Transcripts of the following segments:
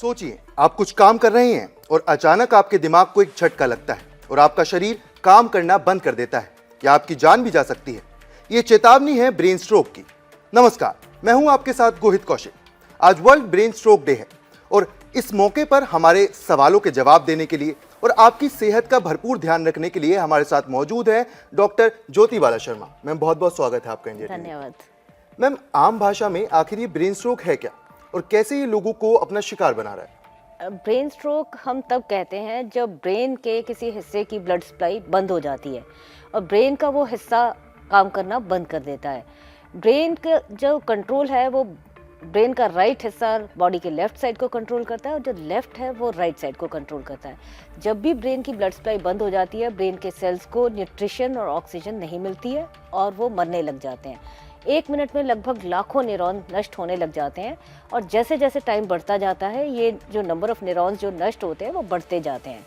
सोचिए, आप कुछ काम कर रहे हैं और अचानक आपके दिमाग को एक झटका लगता है और आपका शरीर काम करना बंद कर देता है या आपकी जान भी जा सकती है। ये चेतावनी है ब्रेन स्ट्रोक की। नमस्कार, मैं हूं आपके साथ गोहित कौशिक। आज वर्ल्ड ब्रेन स्ट्रोक डे है और इस मौके पर हमारे सवालों के जवाब देने के लिए और आपकी सेहत का भरपूर ध्यान रखने के लिए हमारे साथ मौजूद है डॉक्टर ज्योति बाला शर्मा। मैम, बहुत बहुत स्वागत है आपका इंडिया। धन्यवाद। मैम, आम भाषा में आखिर ये ब्रेन स्ट्रोक है क्या और कैसे ये लोगों को अपना शिकार बना रहा है? ब्रेन स्ट्रोक हम तब कहते हैं जब ब्रेन के किसी हिस्से की ब्लड सप्लाई बंद हो जाती है और ब्रेन का वो हिस्सा काम करना बंद कर देता है। ब्रेन का जो कंट्रोल है वो ब्रेन का राइट हिस्सा बॉडी के लेफ्ट साइड को कंट्रोल करता है और जो लेफ्ट है वो राइट साइड को कंट्रोल करता है। जब भी ब्रेन की ब्लड सप्लाई बंद हो जाती है, ब्रेन के सेल्स को न्यूट्रिशन और ऑक्सीजन नहीं मिलती है और वो मरने लग जाते हैं। 1 मिनट में लगभग लाखों न्यूरॉन नष्ट होने लग जाते हैं और जैसे जैसे टाइम बढ़ता जाता है ये जो नंबर ऑफ न्यूरॉन्स जो नष्ट होते हैं वो बढ़ते जाते हैं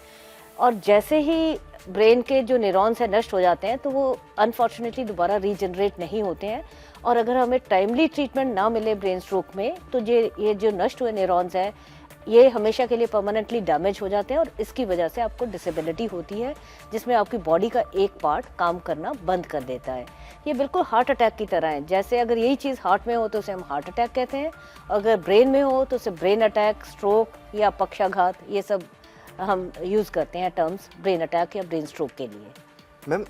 और जैसे ही ब्रेन के जो न्यूरॉन्स है नष्ट हो जाते हैं तो वो अनफॉर्चुनेटली दोबारा रीजनरेट नहीं होते हैं और अगर हमें टाइमली ट्रीटमेंट ना मिले ब्रेन स्ट्रोक में तो ये जो नष्ट हुए न्यूरॉन्स हैं ये हमेशा के लिए परमानेंटली डैमेज हो जाते हैं और इसकी वजह से आपको डिसेबिलिटी होती है जिसमें आपकी बॉडी का एक पार्ट काम करना बंद कर देता है। ये बिल्कुल हार्ट अटैक की तरह है। जैसे अगर यही चीज़ हार्ट में हो तो उसे हम हार्ट अटैक कहते हैं, अगर ब्रेन में हो तो उसे ब्रेन अटैक, स्ट्रोक या पक्षाघात, ये सब हम यूज़ करते हैं टर्म्स ब्रेन अटैक या ब्रेन स्ट्रोक के लिए। मैम,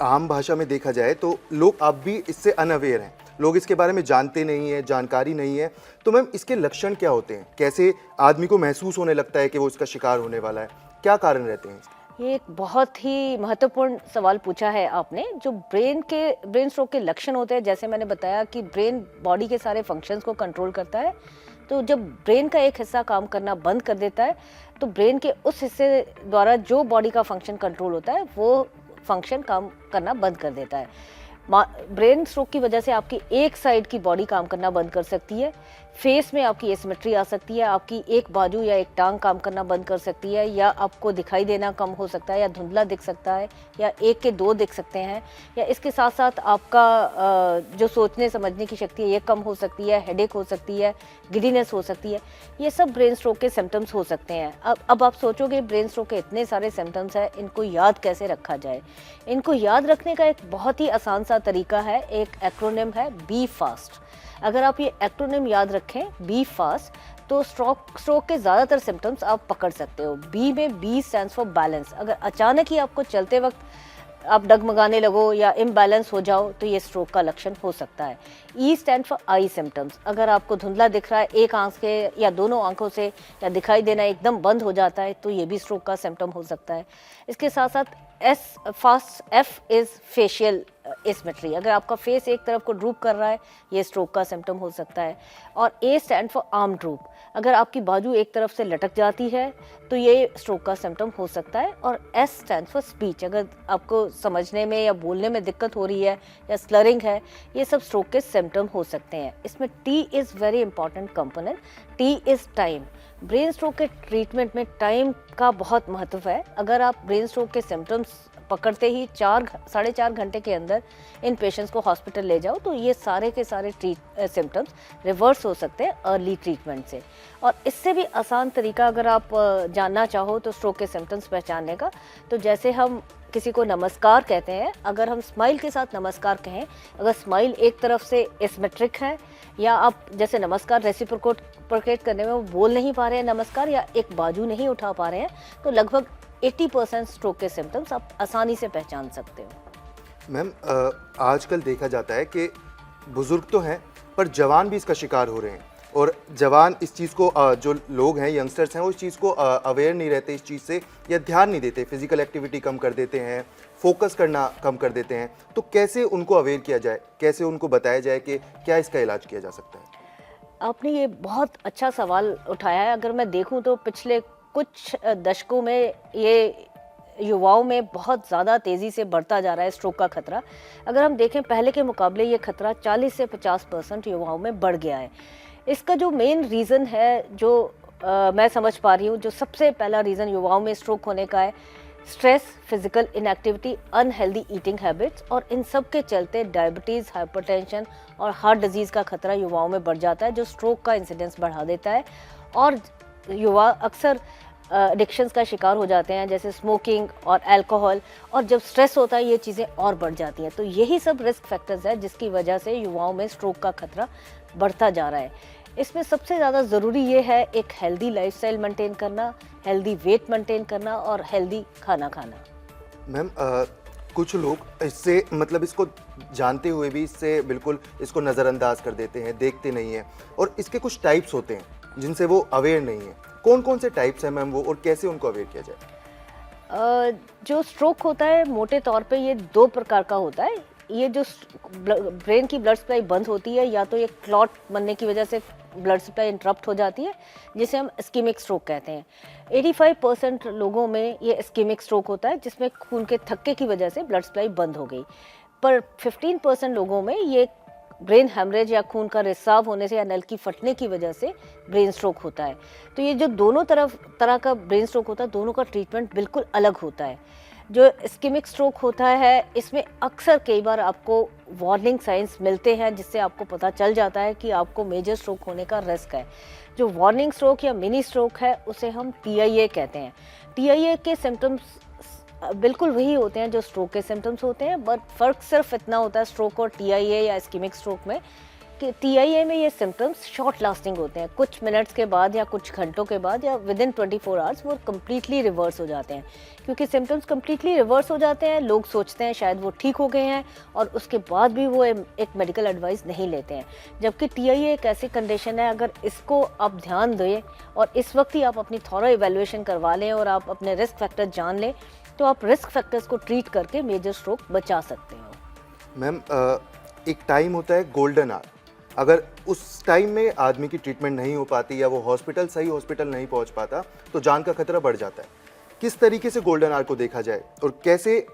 आम भाषा में देखा जाए तो लोग अब भी इससे अनअवेयर हैं, लोग इसके बारे में जानते नहीं है, जानकारी नहीं है। तो मैम, इसके लक्षण क्या होते हैं? कैसे आदमी को महसूस होने लगता है कि वो इसका शिकार होने वाला है? क्या कारण रहते हैं इसके? ये एक बहुत ही महत्वपूर्ण सवाल पूछा है आपने। जो ब्रेन स्ट्रोक के लक्षण होते हैं, जैसे मैंने बताया कि ब्रेन बॉडी के सारे फंक्शंस को कंट्रोल करता है, तो जब ब्रेन का एक हिस्सा काम करना बंद कर देता है तो ब्रेन के उस हिस्से द्वारा जो बॉडी का फंक्शन कंट्रोल होता है वो फंक्शन काम करना बंद कर देता है। ब्रेन स्ट्रोक की वजह से आपकी एक साइड की बॉडी काम करना बंद कर सकती है, फेस में आपकी एसिमेट्री आ सकती है, आपकी एक बाजू या एक टांग काम करना बंद कर सकती है या आपको दिखाई देना कम हो सकता है या धुंधला दिख सकता है या 1 के 2 दिख सकते हैं या इसके साथ साथ आपका जो सोचने समझने की शक्ति है ये कम हो सकती है, हेडेक हो सकती है, गिडीनेस हो सकती है। ये सब ब्रेन स्ट्रोक के सिम्टम्स हो सकते हैं। अब आप सोचोगे ब्रेन स्ट्रोक के इतने सारे सिम्टम्स हैं, इनको याद कैसे रखा जाए? इनको याद रखने का एक बहुत ही आसान सा तरीका है, एक एक्रोनिम है बी फास्ट। अगर आप ये एक्रोनिम याद रखें बी फास्ट तो स्ट्रोक के ज़्यादातर सिम्टम्स आप पकड़ सकते हो। बी में बी स्टैंड्स फॉर बैलेंस। अगर अचानक ही आपको चलते वक्त आप डगमगाने लगो या इम्बैलेंस हो जाओ तो ये स्ट्रोक का लक्षण हो सकता है। E stand for I symptoms. अगर आपको धुंधला दिख रहा है एक आंख से या दोनों आंखों से या दिखाई देना एकदम बंद हो जाता है तो ये भी स्ट्रोक का सिम्टम हो सकता है। इसके साथ साथ एफ इज़ फेशियल एसिमेट्री। अगर आपका फेस एक तरफ को ड्रूप कर रहा है ये स्ट्रोक का सिम्टम हो सकता है। और ए स्टैंड फॉर आर्म ड्रूप। अगर आपकी बाजू एक तरफ से लटक जाती है तो ये स्ट्रोक का सिम्टम हो सकता है। और एस स्टैंड फॉर स्पीच। अगर आपको समझने में या बोलने में दिक्कत हो रही है या स्लरिंग है, ये सब स्ट्रोक के सिम्टम हो सकते हैं। इसमें T is very important component. T is time. Brain stroke के ट्रीटमेंट में टाइम का बहुत महत्व है। अगर आप ब्रेन स्ट्रोक के सिम्टम्स पकड़ते ही 4-4.5 घंटे के अंदर इन पेशेंट्स को हॉस्पिटल ले जाओ तो ये सारे के सारे सिम्टम्स रिवर्स हो सकते हैं अर्ली ट्रीटमेंट से। और इससे भी आसान तरीका अगर आप जानना चाहो तो स्ट्रोक के सिम्टम्स पहचानने का, तो जैसे हम किसी को नमस्कार कहते हैं, अगर हम स्माइल के साथ नमस्कार कहें, अगर स्माइल एक तरफ से एसिमेट्रिक है या आप जैसे नमस्कार रेसिप्रोकेट करने में वो बोल नहीं पा रहे हैं नमस्कार या एक बाजू नहीं उठा पा रहे हैं, तो लगभग 80% स्ट्रोक के सिम्टम्स आप आसानी से पहचान सकते हो। मैम, आजकल देखा जाता है कि बुजुर्ग तो हैं पर जवान भी इसका शिकार हो रहे हैं और जवान इस चीज़ को जो लोग हैं, यंगस्टर्स हैं, वो इस चीज़ को अवेयर नहीं रहते इस चीज़ से या ध्यान नहीं देते, फिजिकल एक्टिविटी कम कर देते हैं, फोकस करना कम कर देते हैं। तो कैसे उनको अवेयर किया जाए, कैसे उनको बताया जाए कि क्या इसका इलाज किया जा सकता है? आपने ये बहुत अच्छा सवाल उठाया है। अगर मैं देखूं तो पिछले कुछ दशकों में ये युवाओं में बहुत ज़्यादा तेज़ी से बढ़ता जा रहा है स्ट्रोक का खतरा। अगर हम देखें पहले के मुकाबले ये खतरा 40 से 50% युवाओं में बढ़ गया है। इसका जो मेन रीज़न है जो मैं समझ पा रही हूँ, जो सबसे पहला रीज़न युवाओं में स्ट्रोक होने का है stress, physical inactivity, unhealthy eating habits, और इन सब के चलते डायबिटीज़, हाइपरटेंशन और हार्ट डिजीज़ का खतरा युवाओं में बढ़ जाता है जो स्ट्रोक का इंसिडेंस बढ़ा देता है। और युवा अक्सर एडिक्शंस का शिकार हो जाते हैं, जैसे स्मोकिंग और अल्कोहल, और जब स्ट्रेस होता है ये चीज़ें और बढ़ जाती हैं। तो यही सब रिस्क फैक्टर्स है जिसकी वजह से युवाओं में स्ट्रोक का खतरा बढ़ता जा रहा है। इसमें सबसे ज़्यादा ज़रूरी ये है एक हेल्दी लाइफस्टाइल मेंटेन करना, हेल्दी वेट मेंटेन करना और हेल्दी खाना खाना। मैम, कुछ लोग इससे मतलब इसको जानते हुए भी इससे बिल्कुल इसको नज़रअंदाज कर देते हैं, देखते नहीं हैं, और इसके कुछ टाइप्स होते हैं जिनसे वो अवेयर नहीं है। कौन कौन से टाइप्स हैं मैम वो, और कैसे उनको अवेयर किया जाए? जो स्ट्रोक होता है मोटे तौर पे ये 2 प्रकार का होता है। ये जो ब्रेन की ब्लड सप्लाई बंद होती है, या तो ये क्लॉट बनने की वजह से ब्लड सप्लाई इंटरप्ट हो जाती है, जिसे हम इस्कीमिक स्ट्रोक कहते हैं। 85% लोगों में ये इस्कीमिक स्ट्रोक होता है, जिसमें खून के थक्के की वजह से ब्लड सप्लाई बंद हो गई। पर 15% लोगों में ये ब्रेन हेमरेज या खून का रिसाव होने से या नल की फटने की वजह से ब्रेन स्ट्रोक होता है। तो ये जो दोनों तरह का ब्रेन स्ट्रोक होता है, दोनों का ट्रीटमेंट बिल्कुल अलग होता है। जो इस्कीमिक स्ट्रोक होता है, इसमें अक्सर कई बार आपको वार्निंग साइंस मिलते हैं, जिससे आपको पता चल जाता है कि आपको मेजर स्ट्रोक होने का रिस्क है। जो वार्निंग स्ट्रोक या मिनी स्ट्रोक है, उसे हम TIA कहते हैं। TIA के सिम्टम्स बिल्कुल वही होते हैं जो स्ट्रोक के सिम्टम्स होते हैं, बट फ़र्क सिर्फ इतना होता है स्ट्रोक और TIA या इस्कीमिक स्ट्रोक में कि TIA में ये सिम्टम्स शॉर्ट लास्टिंग होते हैं, कुछ मिनट्स के बाद या कुछ घंटों के बाद या विद इन 24 आवर्स वो कम्प्लीटली रिवर्स हो जाते हैं। क्योंकि सिम्टम्स कम्प्लीटली रिवर्स हो जाते हैं, लोग सोचते हैं शायद वो ठीक हो गए हैं, और उसके बाद भी वो एक मेडिकल एडवाइस नहीं लेते हैं। जबकि TIA एक ऐसी कंडीशन है, अगर इसको आप ध्यान दें और इस वक्त ही आप अपनी थॉरो इवैल्यूएशन करवा लें और आप अपने रिस्क फैक्टर जान लें, तो आप रिस्क फैक्टर्स को ट्रीट करके मेजर स्ट्रोक बचा सकते हैं। मैम, एक टाइम होता है गोल्डन आवर, अगर उस टाइम में आदमी की ट्रीटमेंट नहीं हो पाती या वो सही हॉस्पिटल नहीं पहुंच पाता, तो जान का खतरा बढ़ जाता है। किस तरीके से गोल्डन आवर को देखा जाए, और कैसे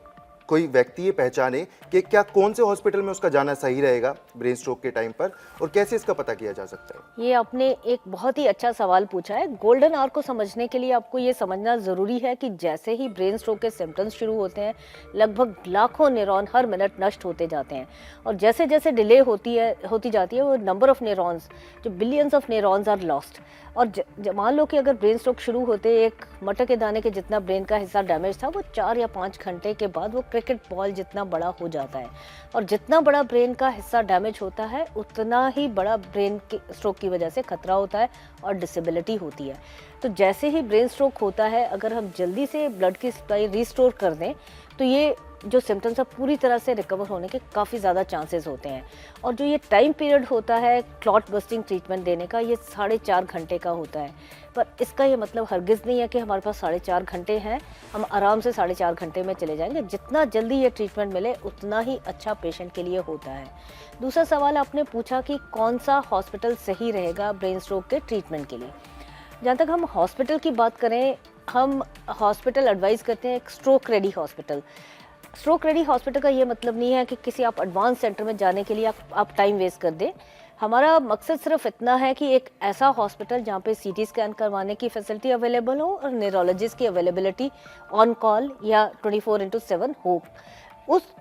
कोई व्यक्ति ये पहचाने कि क्या कौन से हॉस्पिटल में उसका जाना सही रहेगा ब्रेन स्ट्रोक के टाइम पर, और कैसे इसका पता किया जा सकता है? ये आपने एक बहुत ही अच्छा सवाल पूछा है। गोल्डन आवर को समझने के लिए आपको ये समझना ज़रूरी है कि जैसे ही ब्रेन स्ट्रोक के सिम्टम्स शुरू होते हैं, लगभग लाखों न्यूरॉन हर मिनट नष्ट होते जाते हैं, और जैसे जैसे डिले होती जाती है, वो नंबर ऑफ न्यूरॉन्स, जो billions of neurons are lost. और मान लो कि अगर ब्रेन स्ट्रोक शुरू होते एक मटर के दाने के जितना ब्रेन का हिस्सा डैमेज था, वो 4 या 5 घंटे के बाद वो क्रिकेट बॉल जितना बड़ा हो जाता है। और जितना बड़ा ब्रेन का हिस्सा डैमेज होता है, उतना ही बड़ा ब्रेन के स्ट्रोक की वजह से खतरा होता है और डिसेबिलिटी होती है। तो जैसे ही ब्रेन स्ट्रोक होता है, अगर हम जल्दी से ब्लड की सप्लाई रिस्टोर कर दें, तो ये जो सिम्टम्स है पूरी तरह से रिकवर होने के काफ़ी ज़्यादा चांसेस होते हैं। और जो ये टाइम पीरियड होता है क्लॉट बस्टिंग ट्रीटमेंट देने का, ये 4.5 घंटे का होता है। पर इसका ये मतलब हरगिज़ नहीं है कि हमारे पास 4.5 घंटे हैं, हम आराम से 4.5 घंटे में चले जाएंगे। जितना जल्दी ये ट्रीटमेंट मिले, उतना ही अच्छा पेशेंट के लिए होता है। दूसरा सवाल आपने पूछा कि कौन सा हॉस्पिटल सही रहेगा ब्रेन स्ट्रोक के ट्रीटमेंट के लिए। जहाँ तक हम हॉस्पिटल की बात करें, हम हॉस्पिटल एडवाइस करते हैं एक stroke ready hospital. Stroke ready hospital का ये मतलब नहीं है कि किसी आप एडवांस सेंटर में जाने के लिए आप टाइम वेस्ट कर दें। हमारा मकसद सिर्फ इतना है कि एक ऐसा हॉस्पिटल जहाँ पे CT स्कैन करवाने की फैसिलिटी अवेलेबल हो और न्यूरोलॉजिस्ट की अवेलेबिलिटी ऑन कॉल या 24/7 हो।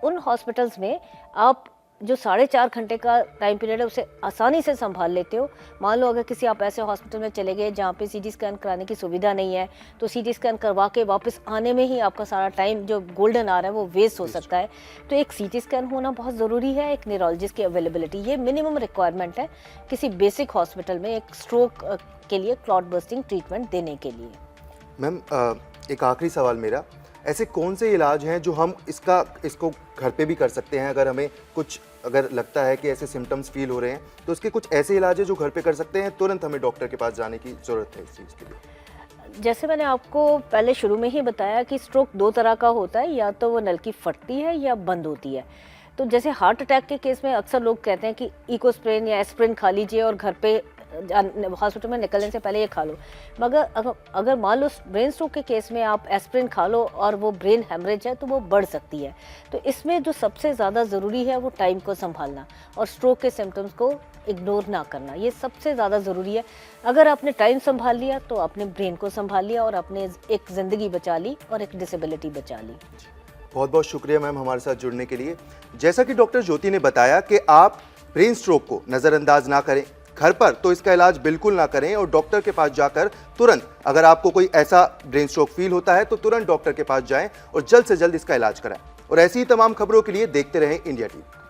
उन हॉस्पिटल्स में आप जो 4.5 घंटे का टाइम पीरियड है, उसे आसानी से संभाल लेते हो। मान लो अगर किसी आप ऐसे हॉस्पिटल में चले गए जहाँ पे CT स्कैन कराने की सुविधा नहीं है, तो CT स्कैन करवा के वापस आने में ही आपका सारा टाइम जो गोल्डन आवर है वो वेस्ट हो सकता है। तो एक CT स्कैन होना बहुत ज़रूरी है, एक न्यूरोलॉजिस्ट की अवेलेबिलिटी, ये मिनिमम रिक्वायरमेंट है किसी बेसिक हॉस्पिटल में एक स्ट्रोक के लिए क्लॉट बस्टिंग ट्रीटमेंट देने के लिए। मैम, एक आखिरी सवाल मेरा, ऐसे कौन से इलाज हैं जो हम इसको घर पे भी कर सकते हैं? अगर लगता है कि ऐसे सिम्टम्स फील हो रहे हैं, तो इसके कुछ ऐसे इलाज हैं जो घर पे कर सकते हैं, तुरंत हमें डॉक्टर के पास जाने की ज़रूरत है इस चीज़ के लिए? जैसे मैंने आपको पहले शुरू में ही बताया कि स्ट्रोक 2 तरह का होता है, या तो वो नलकी फटती है या बंद होती है। तो जैसे हार्ट अटैक के केस में अक्सर लोग कहते हैं कि इकोस्प्रिन या एस्प्रिन खा लीजिए और घर पे हॉस्पिटल में निकलने से पहले ये खा लो। मगर अगर मान लो ब्रेन स्ट्रोक के केस में आप एस्प्रिन खा लो और वो ब्रेन हेमरेज है, तो वो बढ़ सकती है। तो इसमें जो सबसे ज़्यादा ज़रूरी है वो टाइम को संभालना और स्ट्रोक के सिम्टम्स को इग्नोर ना करना, ये सबसे ज़्यादा ज़रूरी है। अगर आपने टाइम संभाल लिया तो आपने ब्रेन को संभाल लिया और आपने एक ज़िंदगी बचा ली और एक डिसेबिलिटी बचा ली। बहुत बहुत शुक्रिया मैम हमारे साथ जुड़ने के लिए। जैसा कि डॉक्टर ज्योति ने बताया कि आप ब्रेन स्ट्रोक को नज़रअंदाज ना करें, घर पर तो इसका इलाज बिल्कुल ना करें और डॉक्टर के पास जाकर तुरंत, अगर आपको कोई ऐसा ब्रेन स्ट्रोक फील होता है तो तुरंत डॉक्टर के पास जाएं और जल्द से जल्द इसका इलाज कराएं। और ऐसी ही तमाम खबरों के लिए देखते रहें इंडिया टीवी।